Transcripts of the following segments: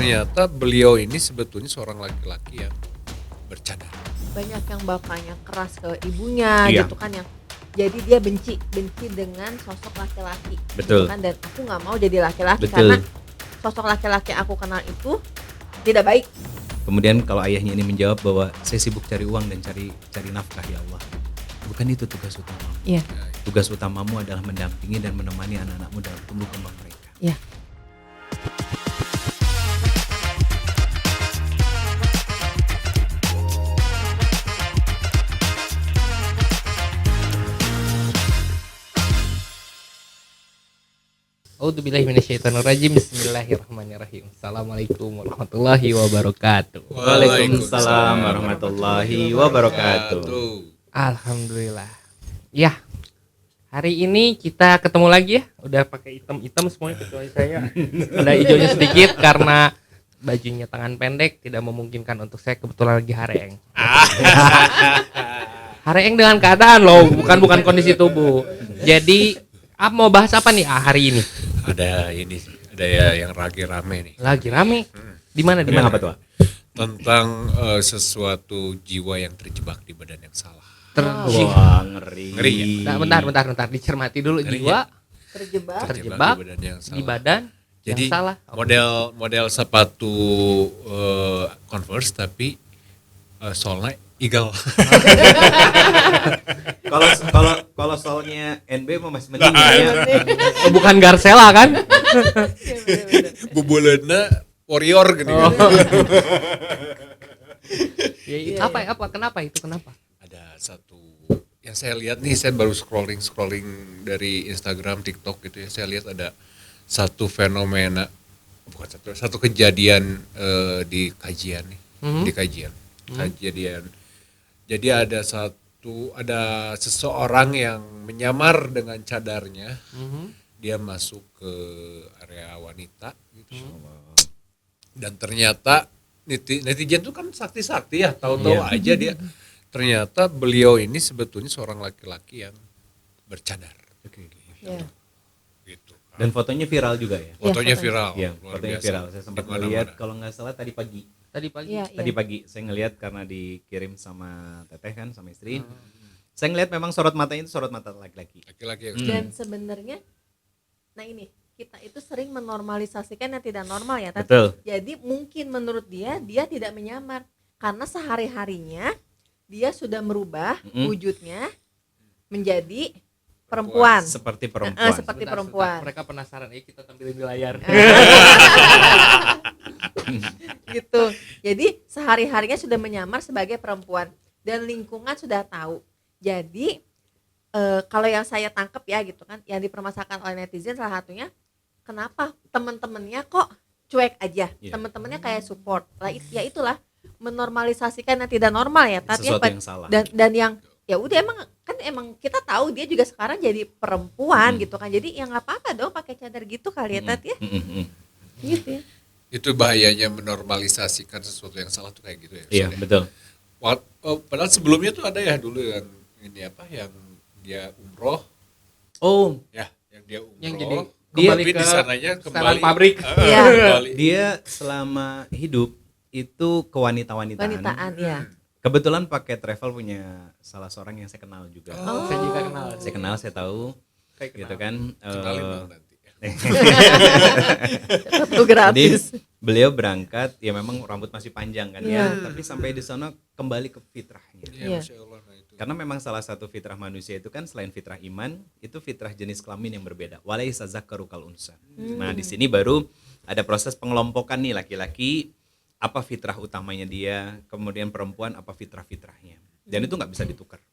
ternyata beliau ini sebetulnya seorang laki-laki yang bercadar. Banyak yang bapaknya keras ke ibunya Iya. gitu kan, yang jadi dia benci dengan sosok laki-laki. Betul. Gitu kan, dan aku nggak mau jadi laki-laki Betul. karena sosok laki-laki yang aku kenal itu tidak baik. Kemudian kalau ayahnya ini menjawab bahwa saya sibuk cari uang dan cari nafkah ya Allah. Bukan itu tugas utamamu. Iya. Tugas utamamu adalah mendampingi dan menemani anak-anakmu dalam tumbuh kembang mereka. Iya. A'udzubillahi minasyaitonirrajim. Bismillahirrahmanirrahim. Assalamualaikum warahmatullahi wabarakatuh. Waalaikumsalam warahmatullahi wabarakatuh. Alhamdulillah. Ya. Hari ini kita ketemu lagi ya. Udah pakai hitam-hitam semuanya kecuali saya. Ada hijaunya sedikit karena bajunya tangan pendek tidak memungkinkan untuk saya, kebetulan lagi hareeng. Hareeng dengan keadaan loh, bukan kondisi tubuh. Jadi mau bahas apa nih hari ini? Ada ya yang lagi rame nih. Lagi rame. Di mana? Tentang apa tuh? Tentang sesuatu jiwa yang terjebak di badan yang salah. Wah, ngeri. Ngeri ya? Bentar, dicermati dulu. Ngeri jiwa Terjebak. terjebak di badan yang salah. di badan Jadi yang salah. model sepatu Converse tapi solnya eagle. Kalau soalnya NB mah masih mending Nah, ya. Oh, bukan Garcella kan? Bubuleuna warrior gini kan. Apa kenapa itu? Ada satu yang saya lihat nih, saya baru scrolling dari Instagram, TikTok gitu ya. Saya lihat ada satu fenomena, satu kejadian di kajian nih, di kajian. Kejadian. Jadi ada seseorang yang menyamar dengan cadarnya. Dia masuk ke area wanita gitu. Dan ternyata netizen itu kan sakti-sakti ya, tahu-tahu aja dia. Ternyata beliau ini sebetulnya seorang laki-laki yang bercadar. Iya. Gitu. Dan fotonya viral juga ya. Fotonya Iya, viral. Iya, luar fotonya biasa. viral. Saya sempat Di mana-mana. melihat kalau nggak salah tadi pagi. Tadi pagi. Iya, Tadi iya. pagi saya ngelihat karena dikirim sama teteh kan, sama istri. Saya ngelihat memang sorot matanya itu sorot mata laki-laki. Laki-laki yang Dan sebenarnya, nah ini kita itu sering menormalisasikan yang tidak normal ya, Tat. Betul. Jadi mungkin menurut dia tidak menyamar karena sehari-harinya dia sudah merubah wujudnya menjadi perempuan. Seperti perempuan. Seperti Bentar, perempuan. Mereka penasaran, kita tampilin di layar. Gitu. Jadi sehari-harinya sudah menyamar sebagai perempuan dan lingkungan sudah tahu. Jadi kalau yang saya tangkap ya gitu kan, yang dipermasalahkan oleh netizen salah satunya, kenapa teman-temannya kok cuek aja, teman-temannya kayak support lah, ya itulah menormalisasikan yang tidak normal ya, tapi Sesuatu yang salah. dan yang ya udah emang kita tahu dia juga sekarang jadi perempuan gitu kan, jadi ya nggak apa-apa dong pakai cadar gitu kali ya, Tat ya. Gitu ya. itu bahayanya menormalisasikan sesuatu yang salah tuh kayak gitu ya. Iya, Ustaz ya. betul. Padahal sebelumnya tuh ada ya dulu yang ini apa, yang dia umroh Oh, ya, yang dia umroh. Yang jadi Dia- kembali tapi ke di sananya setelan kembali pabrik. Iya. kembali. dia selama hidup itu kewanita-wanitaan. Wanitaan ya. Kebetulan pakai travel punya salah seorang yang saya kenal juga. Saya juga kenal. Saya kenal, saya tahu Saya kenal. gitu kan. Kenalin dong nanti. Satu gratis. Jadi beliau berangkat ya memang rambut masih panjang kan Iya. ya, tapi sampai di sana kembali ke fitrahnya. Iya, Iya. Masya Allah, nah itu. Karena memang salah satu fitrah manusia itu kan selain fitrah iman, itu fitrah jenis kelamin yang berbeda. Walaisa zakaru kal unsa. Nah, di sini baru ada proses pengelompokan nih, laki-laki apa fitrah utamanya dia, kemudian perempuan apa fitrah-fitrahnya. Dan itu nggak bisa ditukar.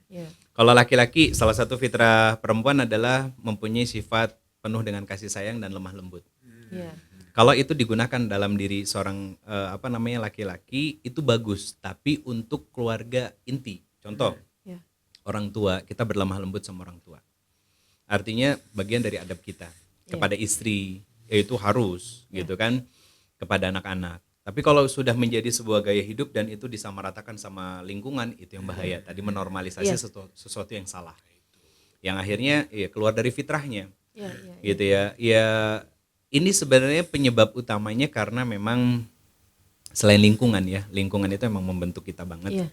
Iya. Kalau laki-laki, salah satu fitrah perempuan adalah mempunyai sifat penuh dengan kasih sayang dan lemah lembut. Iya. Kalau itu digunakan dalam diri seorang laki-laki itu bagus, tapi untuk keluarga inti. Contoh, Ya. orang tua, kita berlemah lembut sama orang tua. Artinya bagian dari adab kita kepada istri, yaitu harus gitu kan, kepada anak-anak. Tapi kalau sudah menjadi sebuah gaya hidup dan itu disamaratakan sama lingkungan, itu yang bahaya. Tadi menormalisasi Iya. sesuatu yang salah. Yang akhirnya ya keluar dari fitrahnya. Iya, iya. Gitu ya. Ya ini sebenarnya penyebab utamanya karena memang selain lingkungan ya, lingkungan itu memang membentuk kita banget. Iya.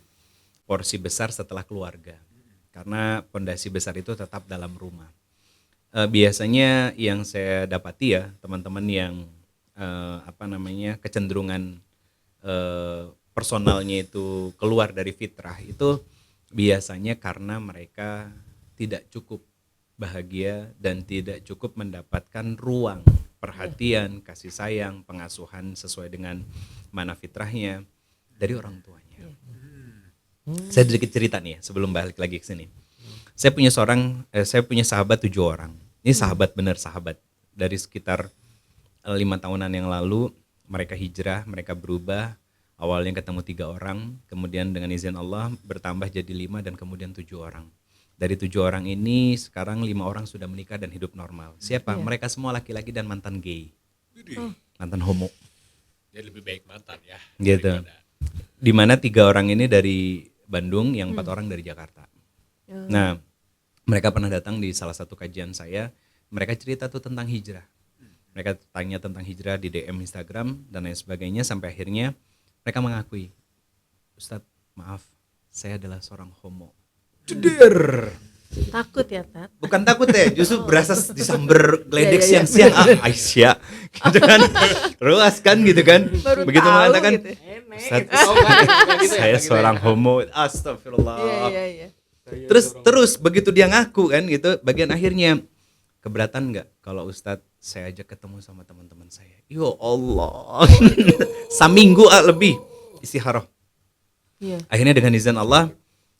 Porsi besar setelah keluarga, karena pondasi besar itu tetap dalam rumah. Biasanya yang saya dapati ya teman-teman yang kecenderungan personalnya itu keluar dari fitrah itu biasanya karena mereka tidak cukup bahagia dan tidak cukup mendapatkan ruang perhatian, kasih sayang, pengasuhan sesuai dengan mana fitrahnya dari orang tuanya. Saya sedikit cerita nih sebelum balik lagi ke sini. Saya punya sahabat 7 orang. Ini sahabat benar sahabat. Dari sekitar 5 tahunan yang lalu mereka hijrah, mereka berubah. Awalnya ketemu 3 orang, kemudian dengan izin Allah bertambah jadi 5 dan kemudian 7 orang. Dari 7 orang ini sekarang 5 orang sudah menikah dan hidup normal. Siapa? Mereka semua laki-laki dan mantan gay, mantan homo. Jadi lebih baik mantan ya. Gitu. Dimana 3 orang ini dari Bandung, yang 4 orang dari Jakarta. Nah, mereka pernah datang di salah satu kajian saya. Mereka cerita tuh tentang hijrah. Mereka tanya tentang hijrah di DM Instagram dan lain sebagainya sampai akhirnya mereka mengakui, Ustadz, maaf, saya adalah seorang homo. Ceder. Takut ya, Tat? Bukan takut ya, justru berasa disamber geledek Iya, iya, siang-siang. Aisyah, gitu kan, ruas kan gitu kan. Baru Begitu tahu mengatakan, gitu. Ustadz, gitu saya seorang homo. Astagfirullah. Iya. Terus begitu dia ngaku kan gitu, bagian akhirnya keberatan nggak kalau Ustadz saya ajak ketemu sama teman-teman saya? Ya Allah, saminggu lebih istiharoh. Iya. Akhirnya dengan izin Allah,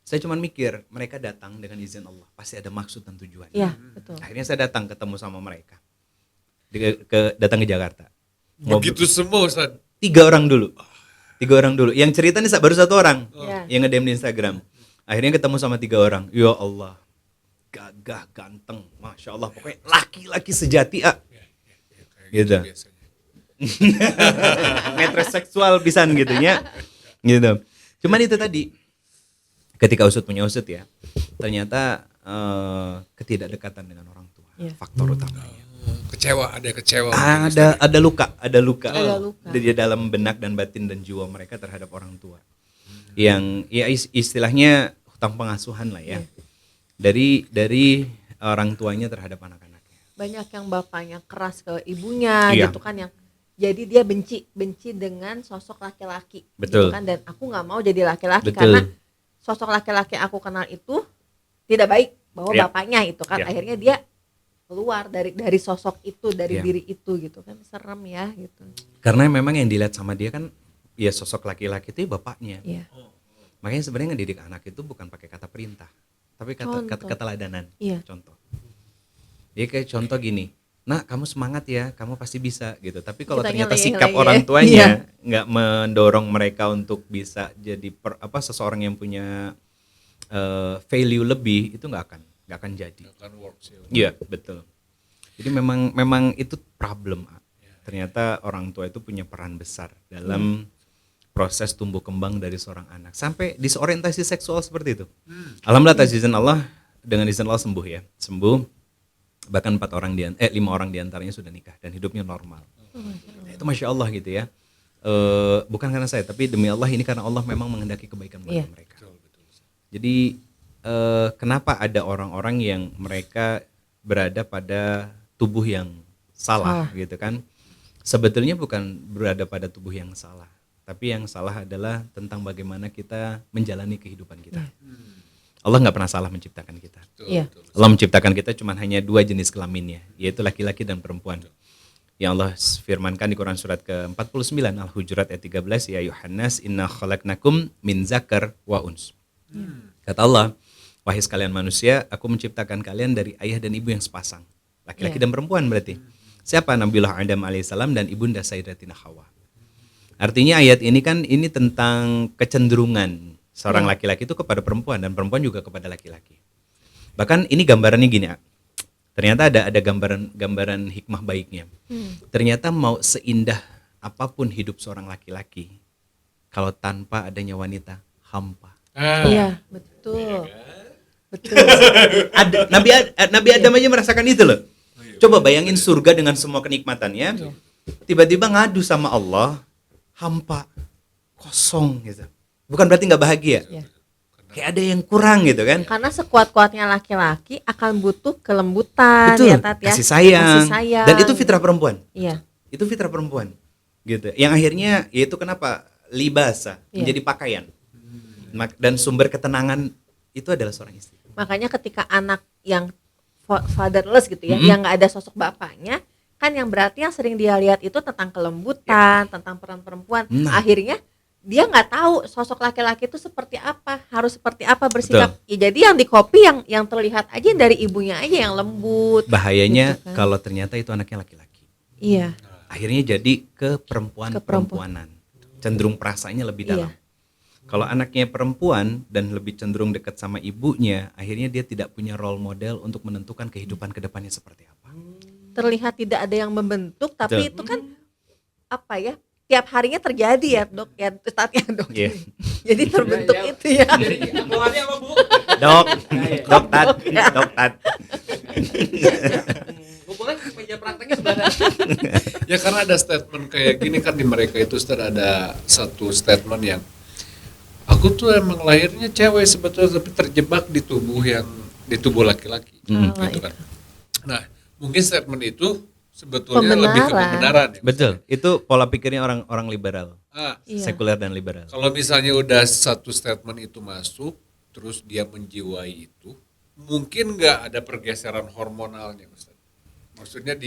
saya cuma mikir mereka datang dengan izin Allah pasti ada maksud dan tujuan. Iya, betul. Akhirnya saya datang ketemu sama mereka, datang ke Jakarta. Begitu semua Ustaz. 3 orang dulu. Yang cerita nih baru 1 orang Iya. yang nge-DM di Instagram. Akhirnya ketemu sama 3 orang. Ya Allah, gagah, ganteng, masya Allah, pokoknya laki-laki sejati gitu. Metroseksual pisan gitunya, gitu. Cuman itu tadi, ketika usut punya usut ya, ternyata ketidakdekatan dengan orang tua, faktor utamanya. Ada kecewa. Ada luka Ada luka. di dalam benak dan batin dan jiwa mereka terhadap orang tua. Yang ya istilahnya hutang pengasuhan lah ya. Dari orang tuanya terhadap anak-anaknya. Banyak yang bapaknya keras ke ibunya Iya. gitu kan, yang jadi dia benci dengan sosok laki-laki. Betul. Gitu kan, dan aku nggak mau jadi laki-laki Betul. karena sosok laki-laki yang aku kenal itu tidak baik bahwa Iya. bapaknya itu kan. Iya. Akhirnya dia keluar dari sosok itu, dari Iya. diri itu gitu kan. Serem ya gitu. Karena memang yang dilihat sama dia kan ya sosok laki-laki itu ya bapaknya. Iya. Makanya sebenarnya ngedidik anak itu bukan pakai kata perintah, tapi kata keteladanan. Iya. Contoh. Dia kayak contoh gini, "Nak, kamu semangat ya, kamu pasti bisa," gitu. Tapi kalau Kitanya ternyata lagi- sikap lagi orang ya. tuanya nggak mendorong mereka untuk bisa jadi seseorang yang punya value lebih, itu nggak akan jadi. Akan works ya. Iya, betul. Jadi memang itu problem. Ternyata orang tua itu punya peran besar dalam proses tumbuh kembang dari seorang anak sampai disorientasi seksual seperti itu. Alhamdulillah atas izin Allah, dengan izin Allah sembuh ya. Sembuh. Bahkan 5 orang diantaranya sudah nikah dan hidupnya normal. Itu Masya Allah gitu ya. Bukan karena saya, tapi demi Allah ini karena Allah memang menghendaki kebaikan buat mereka. Jadi kenapa ada orang-orang yang mereka berada pada tubuh yang salah gitu kan? Sebetulnya bukan berada pada tubuh yang salah, tapi yang salah adalah tentang bagaimana kita menjalani kehidupan kita. Allah nggak pernah salah menciptakan kita. Iya. Allah menciptakan kita cuma hanya 2 jenis kelaminnya, yaitu laki-laki dan perempuan. Yang Allah firmankan di Quran surat ke-49 Al-Hujurat ayat 13, ya Yuhannas inna khalaqnakum min zakar wa uns. Kata Allah, wahai sekalian manusia, aku menciptakan kalian dari ayah dan ibu yang sepasang. Laki-laki dan perempuan berarti. Siapa? Nabiullah Adam alaihissalam dan ibunda Sayyidatina Hawa. Artinya ayat ini kan ini tentang kecenderungan seorang laki-laki itu kepada perempuan dan perempuan juga kepada laki-laki. Bahkan ini gambarannya gini, ternyata ada gambaran hikmah baiknya. Ternyata mau seindah apapun hidup seorang laki-laki, kalau tanpa adanya wanita, hampa. Iya, betul. Betul. Nabi Adam aja merasakan itu loh. Coba bayangin surga dengan semua kenikmatannya, tiba-tiba ngadu sama Allah, hampa, kosong gitu. Bukan berarti nggak bahagia, Iya. kayak ada yang kurang gitu kan. Karena sekuat-kuatnya laki-laki akan butuh kelembutan, Betul, ya Tat ya. kasih sayang. Kasih sayang. Dan itu fitrah perempuan. Iya. Itu fitrah perempuan gitu. Yang akhirnya yaitu kenapa libasa Iya. menjadi pakaian. Dan sumber ketenangan itu adalah seorang istri. Makanya ketika anak yang fatherless gitu ya, Mm-mm. yang nggak ada sosok bapaknya, kan yang berarti yang sering dia lihat itu tentang kelembutan, tentang peran perempuan. Nah. Akhirnya dia nggak tahu sosok laki-laki itu seperti apa, harus seperti apa bersikap. Ya, jadi yang di copy yang terlihat aja dari ibunya aja yang lembut. Bahayanya Gitu kan. kalau ternyata itu anaknya laki-laki. Iya, Akhirnya jadi ke Ke perempuan. perempuanan. Cenderung perasaannya lebih dalam. Iya. Kalau anaknya perempuan dan lebih cenderung dekat sama ibunya, akhirnya dia tidak punya role model untuk menentukan kehidupan kedepannya seperti apa. terlihat tidak ada yang membentuk, tapi Betul. itu kan apa ya? Tiap harinya terjadi ya, Dok. Ya, Ustaz ya, Dok. Iya. Jadi terbentuk Ya, ya. itu ya. Jadi keluarnya apa, Bu? Dok, dok tat, dok tat. Boleh meja prakteknya sebelah. Ya karena ada statement kayak gini kan di mereka itu Ustaz, ada satu statement yang aku tuh emang lahirnya cewek sebetulnya tapi terjebak di tubuh laki-laki gitu kan. Nah, mungkin statement itu sebetulnya lebih ke pembenaran. Ya. Betul, itu pola pikirnya orang liberal, Iya. sekuler dan liberal. Kalau misalnya udah satu statement itu masuk, terus dia menjiwai itu, mungkin nggak ada pergeseran hormonalnya, Ustaz. Maksudnya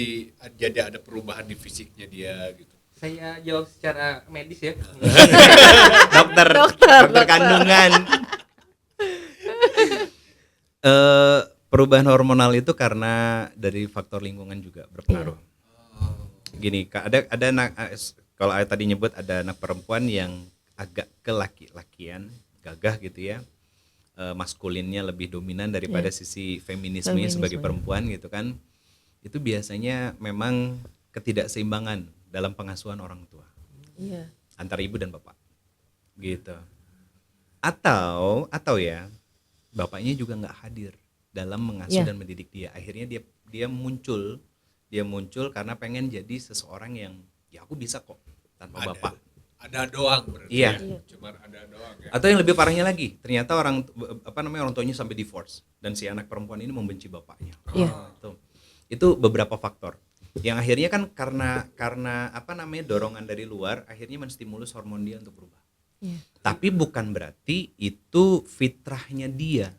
jadi ada perubahan di fisiknya dia gitu. Saya jawab secara medis ya. dokter kandungan. Perubahan hormonal itu karena dari faktor lingkungan juga berpengaruh. Gini, ada anak, kalau ayah tadi nyebut ada anak perempuan yang agak kelaki-lakian, gagah gitu ya, maskulinnya lebih dominan daripada sisi feminisme sebagai perempuan gitu kan. Itu biasanya memang ketidakseimbangan dalam pengasuhan orang tua Iya. antara ibu dan bapak, gitu. Atau ya bapaknya juga nggak hadir dalam mengasuh dan mendidik dia. Akhirnya dia muncul karena pengen jadi seseorang yang ya aku bisa kok tanpa bapak. Ada doang berarti. Iya. Ya. Cuma ada doang ya. Atau yang lebih parahnya lagi, ternyata orang tuanya sampai divorce dan si anak perempuan ini membenci bapaknya. Iya. Itu beberapa faktor. Yang akhirnya kan karena dorongan dari luar akhirnya menstimulus hormon dia untuk berubah. Iya. Tapi bukan berarti itu fitrahnya dia.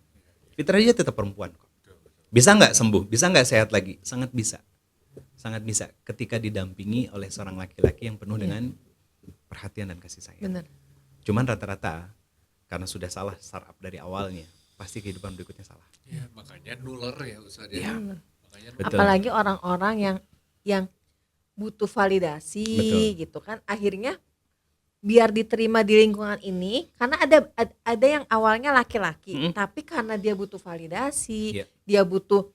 Fitrahnya tetap perempuan kok. Bisa nggak sembuh? Bisa nggak sehat lagi? Sangat bisa. Sangat bisa ketika didampingi oleh seorang laki-laki yang penuh dengan perhatian dan kasih sayang. Benar. Cuman rata-rata karena sudah salah startup dari awalnya, pasti kehidupan berikutnya salah. Ya, makanya nular ya Ustaz ya. Makanya Betul. Apalagi orang-orang yang butuh validasi. Betul. Gitu kan, akhirnya biar diterima di lingkungan ini, karena ada yang awalnya laki-laki, tapi karena dia butuh validasi, Iya. dia butuh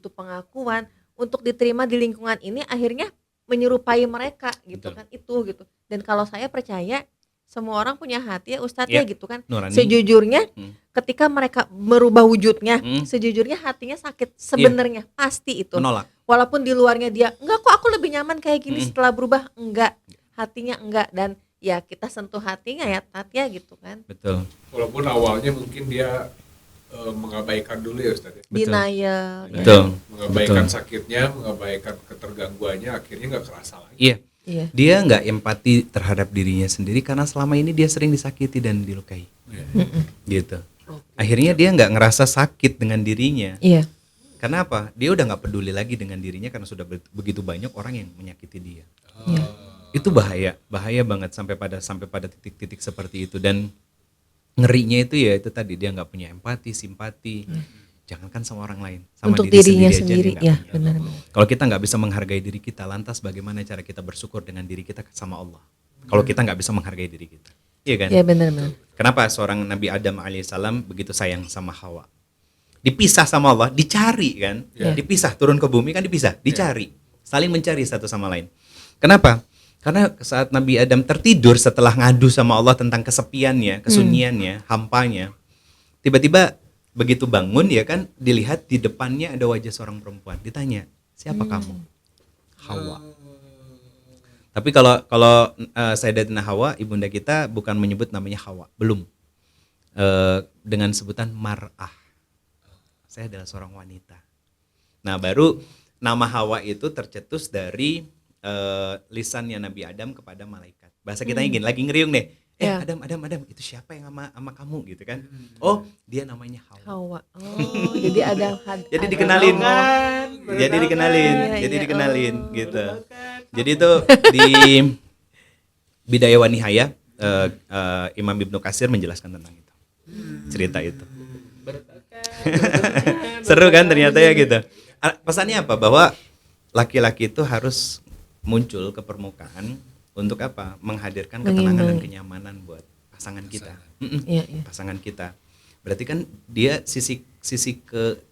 pengakuan untuk diterima di lingkungan ini, akhirnya menyerupai mereka gitu. Betul. Kan itu gitu. Dan kalau saya percaya semua orang punya hati ya Ustadz Iya. ya gitu kan. Nurani. Sejujurnya ketika mereka merubah wujudnya, Hmm. sejujurnya hatinya sakit sebenarnya, pasti itu. Menolak. Walaupun di luarnya dia enggak kok, aku lebih nyaman kayak gini, setelah berubah enggak, hatinya enggak. Dan ya kita sentuh hatinya ya Tat ya gitu kan. Betul. walaupun awalnya mungkin dia mengabaikan dulu ya Ustaz ya. Betul. Denial. ya. Betul. Mengabaikan Betul. sakitnya, mengabaikan ketergangguannya, akhirnya nggak kerasa lagi. Iya. Iya. Dia nggak empati terhadap dirinya sendiri karena selama ini dia sering disakiti dan dilukai. Gitu. Akhirnya dia nggak ngerasa sakit dengan dirinya. Iya. Karena apa? Dia udah nggak peduli lagi dengan dirinya karena sudah begitu banyak orang yang menyakiti dia. Itu bahaya banget sampai pada titik-titik seperti itu. Dan ngerinya itu ya itu tadi, dia nggak punya empati, simpati. Jangankan sama orang lain, sama Untuk diri dirinya aja dia sendiri nggak ya, punya. benar. Kalau kita nggak bisa menghargai diri kita, lantas bagaimana cara kita bersyukur dengan diri kita sama Allah? Kalau kita nggak bisa menghargai diri kita, iya kan? Iya benar. Kenapa seorang Nabi Adam alaihissalam begitu sayang sama Hawa? Dipisah sama Allah, dicari kan? Ya. Dipisah, turun ke bumi kan dipisah, dicari, saling mencari satu sama lain. Kenapa? Karena saat Nabi Adam tertidur setelah ngadu sama Allah tentang kesepiannya, kesunyiannya, hampanya, tiba-tiba begitu bangun ya kan, dilihat di depannya ada wajah seorang perempuan. Ditanya, Siapa kamu? Hawa. Tapi kalau Sayyidatina Hawa, ibunda kita bukan menyebut namanya Hawa, belum. Dengan sebutan mar'ah. Saya adalah seorang wanita. Nah, baru nama Hawa itu tercetus dari lisannya Nabi Adam kepada malaikat. Bahasa kita gini, lagi ngeriung deh. Ya. Adam, itu siapa yang sama kamu gitu kan? Oh, dia namanya Hawa. Hawa. Oh, jadi ada Jadi ada- dikenalin. Baru Jadi tahu dikenalin, kan. jadi Iya, dikenalin oh. gitu. Jadi itu di Bidayah wa Nihayah, Imam Ibnu Katsir menjelaskan tentang itu. Cerita itu. Seru kan ternyata ya gitu. Pesannya apa? Bahwa laki-laki itu harus muncul ke permukaan untuk apa? Menghadirkan ketenangan dan Mengimbangi. kenyamanan buat pasangan kita. Iya, iya. Pasangan kita. Berarti kan dia sisi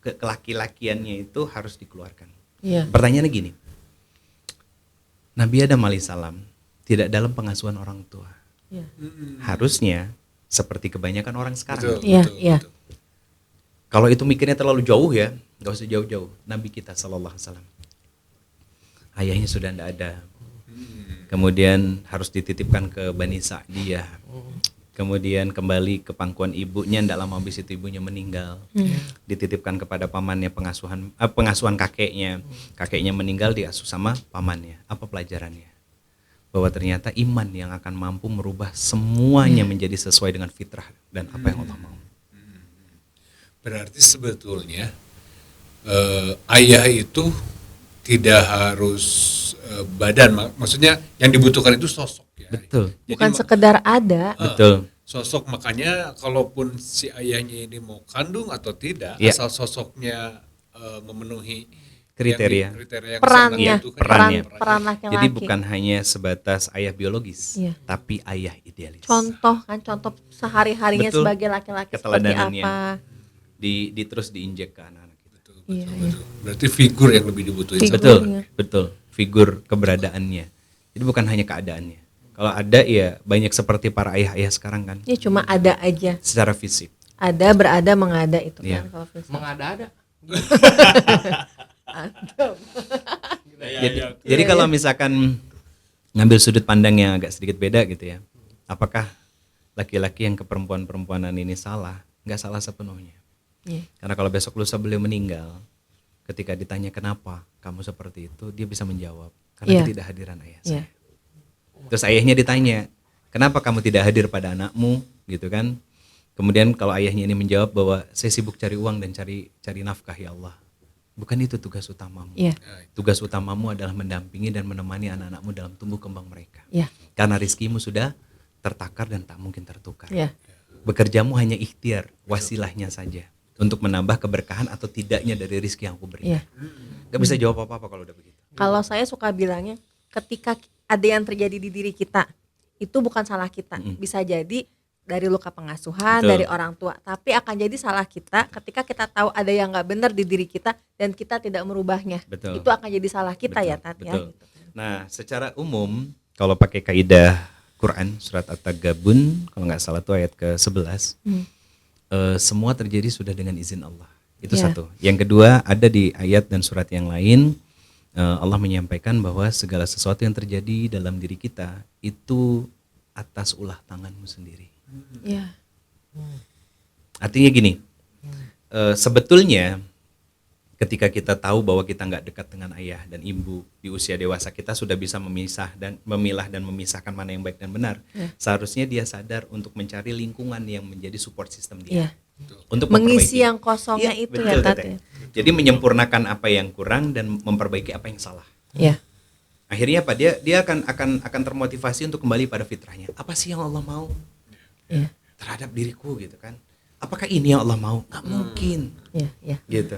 kelaki-lakiannya itu harus dikeluarkan. Iya. Pertanyaannya gini. Nabi Adam alaihissalam tidak dalam pengasuhan orang tua. Iya. Harusnya seperti kebanyakan orang sekarang. Betul, Iya, betul, iya. betul. Kalau itu mikirnya terlalu jauh ya, nggak usah jauh-jauh. Nabi kita sallallahu alaihi wasallam, ayahnya sudah tidak ada. Kemudian harus dititipkan ke Bani Sa'diyah. Kemudian kembali ke pangkuan ibunya, tidak lama habis itu ibunya meninggal. Dititipkan kepada pamannya pengasuhan kakeknya. Kakeknya meninggal, diasuh sama pamannya. Apa pelajarannya? Bahwa ternyata iman yang akan mampu merubah semuanya menjadi sesuai dengan fitrah dan apa yang Allah mau. Berarti sebetulnya ayah itu tidak harus badan, maksudnya yang dibutuhkan itu sosok ya. Betul. Jadi Bukan sekedar ada. Betul. sosok, makanya kalaupun si ayahnya ini mau kandung atau tidak, Iya. asal sosoknya memenuhi Kriteria. kriteria yang Perannya, sangat dibutuhkan. perannya. peran laki-laki. Jadi bukan hanya sebatas ayah biologis, Iya. tapi ayah idealis. contoh sehari-harinya Betul. sebagai laki-laki seperti Keteladanannya. apa. Terus diinjek ke anak-anak kita. Betul, Iya, betul, iya. betul. Berarti figur yang lebih dibutuhin. Figur. Betul, Figurnya. betul. Figur keberadaannya. Jadi bukan hanya keadaannya. Kalau ada ya banyak seperti para ayah-ayah sekarang kan, Ya cuma ada aja. secara fisik. Ada, berada, mengada itu Iya. kan kalau filsafat. Mengada-ada. Jadi kalau misalkan ngambil sudut pandang yang agak sedikit beda gitu ya, apakah laki-laki yang ke perempuan-perempuanan ini salah? Nggak salah sepenuhnya. Iya. Karena kalau besok lusa beliau meninggal, ketika ditanya kenapa kamu seperti itu, dia bisa menjawab karena Iya. ketidakhadiran ayah Iya. saya. Terus ayahnya ditanya, kenapa kamu tidak hadir pada anakmu, gitu kan? Kemudian kalau ayahnya ini menjawab bahwa saya sibuk cari uang dan cari nafkah ya Allah. Bukan itu tugas utamamu. Iya. Tugas utamamu adalah mendampingi dan menemani anak-anakmu dalam tumbuh kembang mereka. Iya. Karena rizkimu sudah tertakar dan tak mungkin tertukar. Iya. Bekerjamu hanya ikhtiar, wasilahnya saja untuk menambah keberkahan atau tidaknya dari rizki yang aku berikan. Iya. Gak bisa jawab apa-apa kalau udah begitu. Kalau saya suka bilangnya, ketika ada yang terjadi di diri kita, itu bukan salah kita. Bisa jadi dari luka pengasuhan, Betul. dari orang tua. Tapi akan jadi salah kita ketika kita tahu ada yang nggak benar di diri kita dan kita tidak merubahnya. Betul. Itu akan jadi salah kita ya, Tat ya. Betul. Nah, secara umum kalau pakai kaidah Quran surat At-Tagabun kalau nggak salah itu ayat ke-11, semua terjadi sudah dengan izin Allah. Itu Ya. satu. Yang kedua ada di ayat dan surat yang lain Allah menyampaikan bahwa segala sesuatu yang terjadi dalam diri kita itu atas ulah tanganmu sendiri. Iya. Artinya gini, sebetulnya ketika kita tahu bahwa kita nggak dekat dengan ayah dan ibu di usia dewasa, kita sudah bisa memilah dan memisahkan mana yang baik dan benar. Ya. Seharusnya dia sadar untuk mencari lingkungan yang menjadi support system Iya. dia. Untuk Mengisi memperbaiki. yang kosongnya Iya, itu betul, ya, Tat Teteh. ya. Jadi menyempurnakan apa yang kurang dan memperbaiki apa yang salah. Iya. Akhirnya apa? Dia akan termotivasi untuk kembali pada fitrahnya. Apa sih yang Allah mau Iya. terhadap diriku gitu kan? Apakah ini yang Allah mau? Nggak mungkin. Iya, iya. Gitu.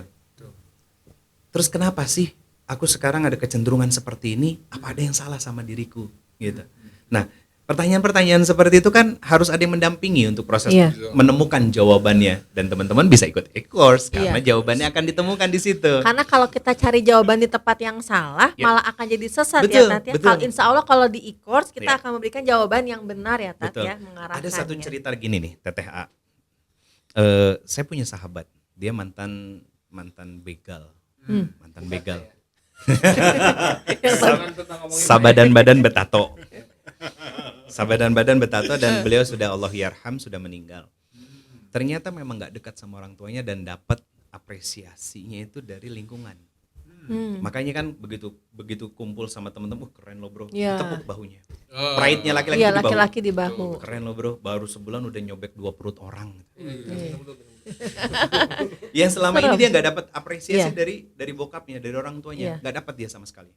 Terus kenapa sih aku sekarang ada kecenderungan seperti ini? Apa ada yang salah sama diriku? Gitu. Nah, pertanyaan-pertanyaan seperti itu kan harus ada yang mendampingi untuk proses Iya. menemukan jawabannya, dan teman-teman bisa ikut e-course karena Iya. jawabannya akan ditemukan di situ. Karena kalau kita cari jawaban di tempat yang salah, Ya. malah akan jadi sesat Betul, ya, Tat ya. betul. Kalau insya Allah kalau di e-course kita Ya. akan memberikan jawaban yang benar ya, Tat Betul. ya, mengarahkannya. Ada satu cerita gini nih, Teteh A. Saya punya sahabat, dia mantan begal. Mantan begal. Jangan tentang ngomongin Sabadan badan betato. Sabadan badan betato dan beliau sudah Allah yarham sudah meninggal. Ternyata memang nggak dekat sama orang tuanya dan dapat apresiasinya itu dari lingkungan. Makanya kan begitu kumpul sama temen-temen, keren lo bro, Iya. tepuk bahunya. Pride-nya laki-laki Iya, di bahu. laki-laki di bahu. Keren lo bro, baru sebulan udah nyobek 2 perut orang. Iya. Yang selama ini Serem. dia nggak dapat apresiasi Iya. dari bokapnya, dari orang tuanya, Iya. nggak dapat dia sama sekali.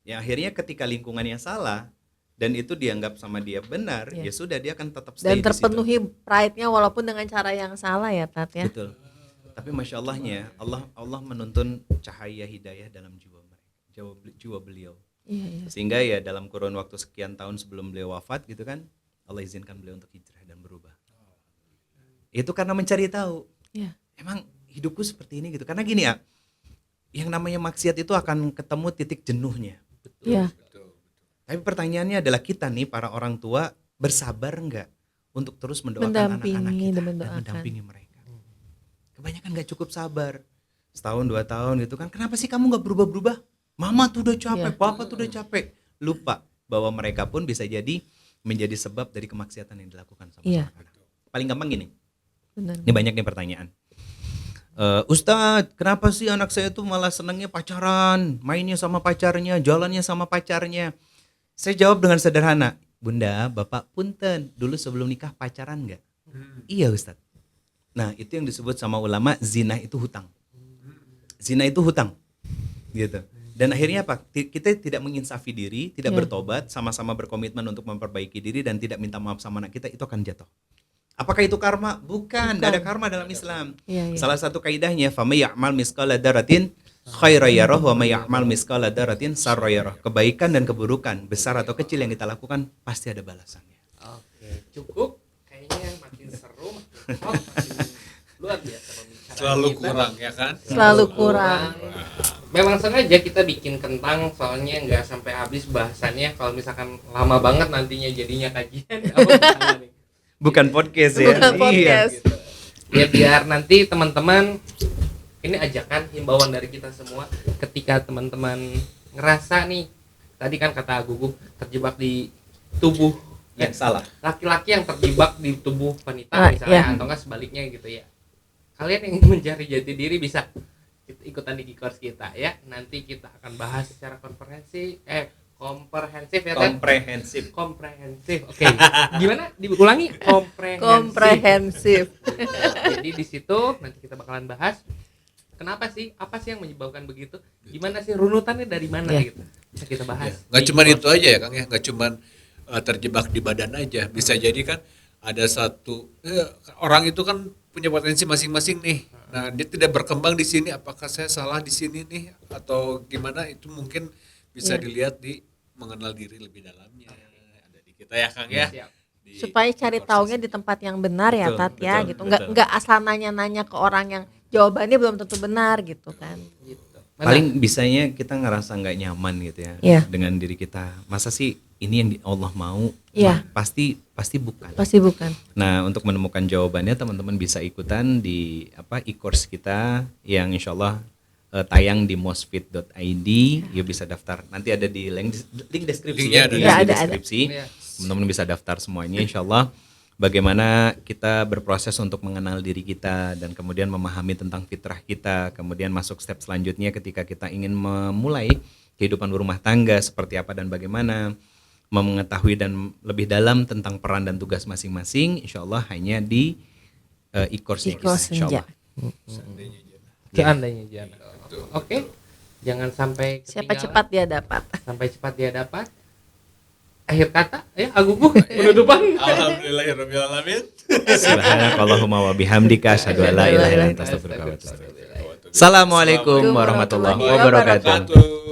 Ya akhirnya ketika lingkungannya salah dan itu dianggap sama dia benar, ya Iya. sudah dia akan tetap stay Dan di situ. terpenuhi pride-nya walaupun dengan cara yang salah ya Tat ya. Betul. Tapi masya Allahnya Allah menuntun cahaya hidayah dalam jiwa beliau. Iya, iya. Sehingga ya dalam kurun waktu sekian tahun sebelum beliau wafat gitu kan, Allah izinkan beliau untuk hijrah dan berubah. Itu karena mencari tahu. Iya. Emang hidupku seperti ini gitu. Karena gini ya, yang namanya maksiat itu akan ketemu titik jenuhnya. Iya. Tapi pertanyaannya adalah kita nih para orang tua bersabar enggak untuk terus mendoakan Mendampingi anak-anak kita dan dan mendoakan. mendampingi mereka. Kebanyakan nggak cukup sabar. Setahun 2 tahun gitu kan. Kenapa sih kamu nggak berubah-berubah? Mama tuh udah capek, Iya. papa tuh udah capek. Lupa bahwa mereka pun bisa jadi menjadi sebab dari kemaksiatan yang dilakukan sama Iya. seorang anak. Paling gampang gini. Benar. Ini banyak nih pertanyaan. Ustadz, kenapa sih anak saya tuh malah senangnya pacaran, mainnya sama pacarnya, jalannya sama pacarnya? Saya jawab dengan sederhana, Bunda, Bapak punten, dulu sebelum nikah pacaran nggak? Iya Ustadz. Nah itu yang disebut sama ulama zina itu hutang. Zina itu hutang, gitu. Dan akhirnya apa? Kita tidak menginsafi diri, tidak Iya. bertobat, sama-sama berkomitmen untuk memperbaiki diri dan tidak minta maaf sama anak kita, itu akan jatuh. Apakah itu karma? Bukan, tidak ada karma dalam Islam. Iya, iya. Salah satu kaidahnya, "Faman ya'mal misqala dzarratin khairan yarah wa may ya'mal misqala dzarratin sarra yarah." Kebaikan dan keburukan, besar atau kecil yang kita lakukan pasti ada balasannya. Oke, cukup. Kayaknya makin seru, makin hot, makin luar biasa pembicaraan Selalu kita. kurang ya kan? Selalu kurang. Memang sengaja kita bikin kentang soalnya nggak sampai habis bahasannya. Kalau misalkan lama banget nantinya jadinya kajian. Oh, salah nih. Bukan podcast ya. Bukan podcast. Iya. Ya biar nanti teman-teman, ini ajakan himbauan dari kita semua, ketika teman-teman ngerasa nih, tadi kan kata Gugu terjebak di tubuh Yang salah. laki-laki yang terjebak di tubuh wanita misalnya, iya. atau enggak sebaliknya gitu ya. Kalian yang ingin mencari jati diri bisa ikutan di course kita ya. Nanti kita akan bahas secara komprehensif ya kan? Komprehensif. Oke. Gimana? Diulangi? Komprehensif. Jadi di situ nanti kita bakalan bahas kenapa sih, apa sih yang menyebabkan begitu? Gimana sih runutannya dari mana Iya. gitu? Bisa kita bahas. Nggak di cuma course. itu aja ya Kang ya, nggak cuma terjebak di badan aja. Bisa jadi kan ada satu orang itu kan punya potensi masing-masing nih. Nah dia tidak berkembang di sini. Apakah saya salah di sini nih atau gimana? Itu mungkin bisa Iya. dilihat di mengenal diri lebih dalamnya. Ada di kita ya Kang ya. Siap. Di Supaya cari course taunya di tempat yang benar ya Betul, Tat ya betul, gitu. betul. Nggak asal nanya-nanya ke orang yang jawabannya belum tentu benar gitu kan. Gitu. Paling bisanya kita ngerasa nggak nyaman gitu ya Iya. dengan diri kita. Masa sih ini yang Allah mau? Iya. Pasti bukan. Pasti bukan. Nah, untuk menemukan jawabannya teman-teman bisa ikutan di e-course kita yang insyaallah tayang di mosfit.id. Ya bisa daftar. Nanti ada di link deskripsi. Linknya ada. Di Ya, ada. deskripsi. Iya. Teman-teman bisa daftar semuanya insyaallah. Bagaimana kita berproses untuk mengenal diri kita dan kemudian memahami tentang fitrah kita, kemudian masuk step selanjutnya ketika kita ingin memulai kehidupan berumah tangga seperti apa dan bagaimana, mengetahui dan lebih dalam tentang peran dan tugas masing-masing, insyaallah hanya di e-course-nya kita, E-course insyaallah. Seandainya Jana. Oke. Jangan sampai Siapa ketinggalan. cepat dia dapat. Sampai cepat dia dapat. Akhir kata ya Agugu penutupan. Alhamdulillahirabbil alamin. Subhanakallahumma wa bihamdika asyhadu an la ilaha illa anta astaghfiruka wa atubu ilaik. Assalamualaikum warahmatullahi wabarakatuh. Wabarakatuh.